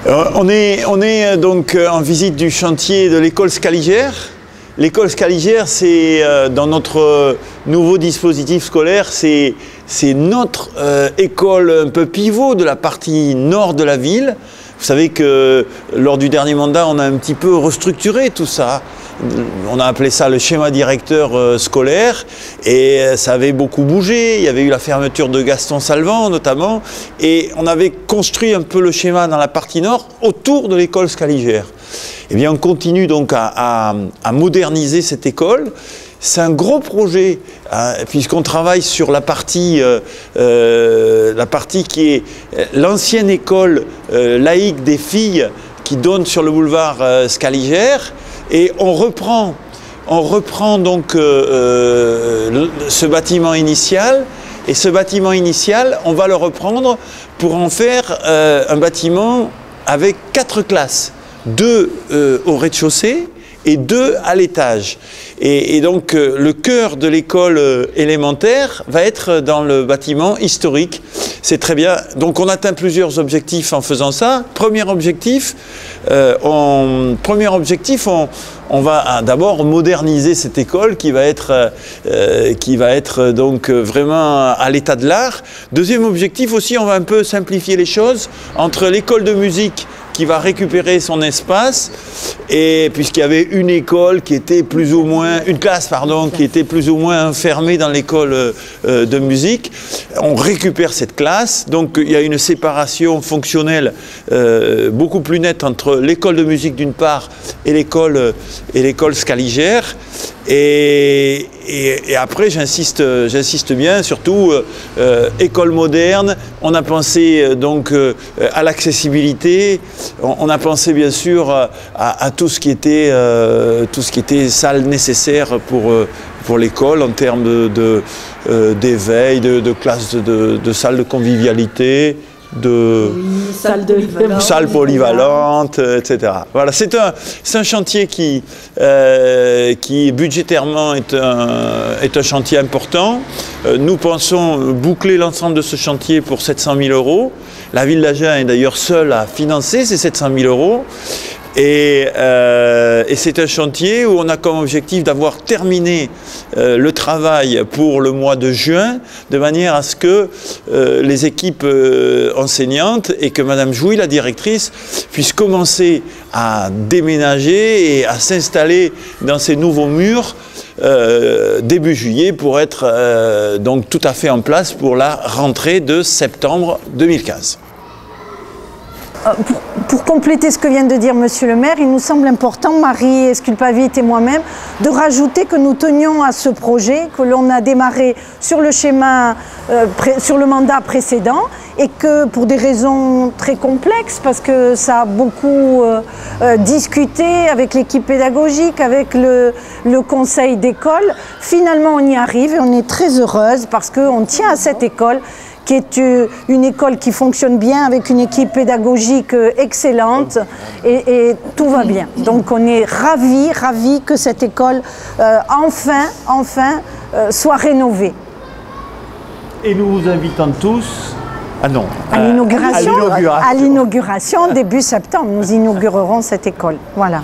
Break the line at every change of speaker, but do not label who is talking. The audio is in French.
On est donc en visite du chantier de l'école Scaligère. L'école Scaligère, c'est dans notre nouveau dispositif scolaire, c'est notre école un peu pivot de la partie nord de la ville. Vous savez que lors du dernier mandat, on a un petit peu restructuré tout ça. On a appelé ça le schéma directeur scolaire et ça avait beaucoup bougé. Il y avait eu la fermeture de Gaston Salvan notamment et on avait construit un peu le schéma dans la partie nord autour de l'école Scaligère. Eh bien, on continue donc à moderniser cette école. C'est un gros projet, hein, puisqu'on travaille sur la partie qui est l'ancienne école laïque des filles qui donne sur le boulevard Scaligère. Et on reprend donc ce bâtiment initial. Et ce bâtiment initial, on va le reprendre pour en faire un bâtiment avec 4 classes. 2 au rez-de-chaussée et 2 à l'étage. Et donc le cœur de l'école élémentaire va être dans le bâtiment historique. C'est très bien. Donc on atteint plusieurs objectifs en faisant ça. Premier objectif, on va d'abord moderniser cette école qui va être donc vraiment à l'état de l'art. Deuxième objectif aussi, on va un peu simplifier les choses entre l'école de musique qui va récupérer son espace, et puisqu'il y avait une école qui était plus ou moins, une classe pardon, qui était plus ou moins enfermée dans l'école de musique, on récupère cette classe, donc il y a une séparation fonctionnelle beaucoup plus nette entre l'école de musique d'une part et l'école Scaligère. Et après, j'insiste bien, surtout école moderne. On a pensé donc à l'accessibilité. On a pensé bien sûr à tout ce qui était salle nécessaire pour l'école en termes d'éveil, de classes, de salles de convivialité. Salle polyvalente, etc. Voilà, c'est un chantier qui budgétairement est un chantier important. Nous pensons boucler l'ensemble de ce chantier pour 700 000 €. La ville d'Agen est d'ailleurs seule à financer ces 700 000 €. Et c'est un chantier où on a comme objectif d'avoir terminé le travail pour le mois de juin, de manière à ce que les équipes enseignantes et que Madame Jouy, la directrice, puissent commencer à déménager et à s'installer dans ces nouveaux murs début juillet pour être donc tout à fait en place pour la rentrée de septembre 2015.
Pour compléter ce que vient de dire Monsieur le maire, il nous semble important, Marie Esculpavit et moi-même, de rajouter que nous tenions à ce projet que l'on a démarré sur le schéma, sur le mandat précédent, et que pour des raisons très complexes, parce que ça a beaucoup discuté avec l'équipe pédagogique, avec le conseil d'école, finalement on y arrive et on est très heureuse parce qu'on tient à cette école qui est une école qui fonctionne bien avec une équipe pédagogique excellente et tout va bien. Donc on est ravis que cette école enfin soit rénovée.
Et nous vous invitons tous à
l'inauguration début septembre, nous inaugurerons cette école. Voilà.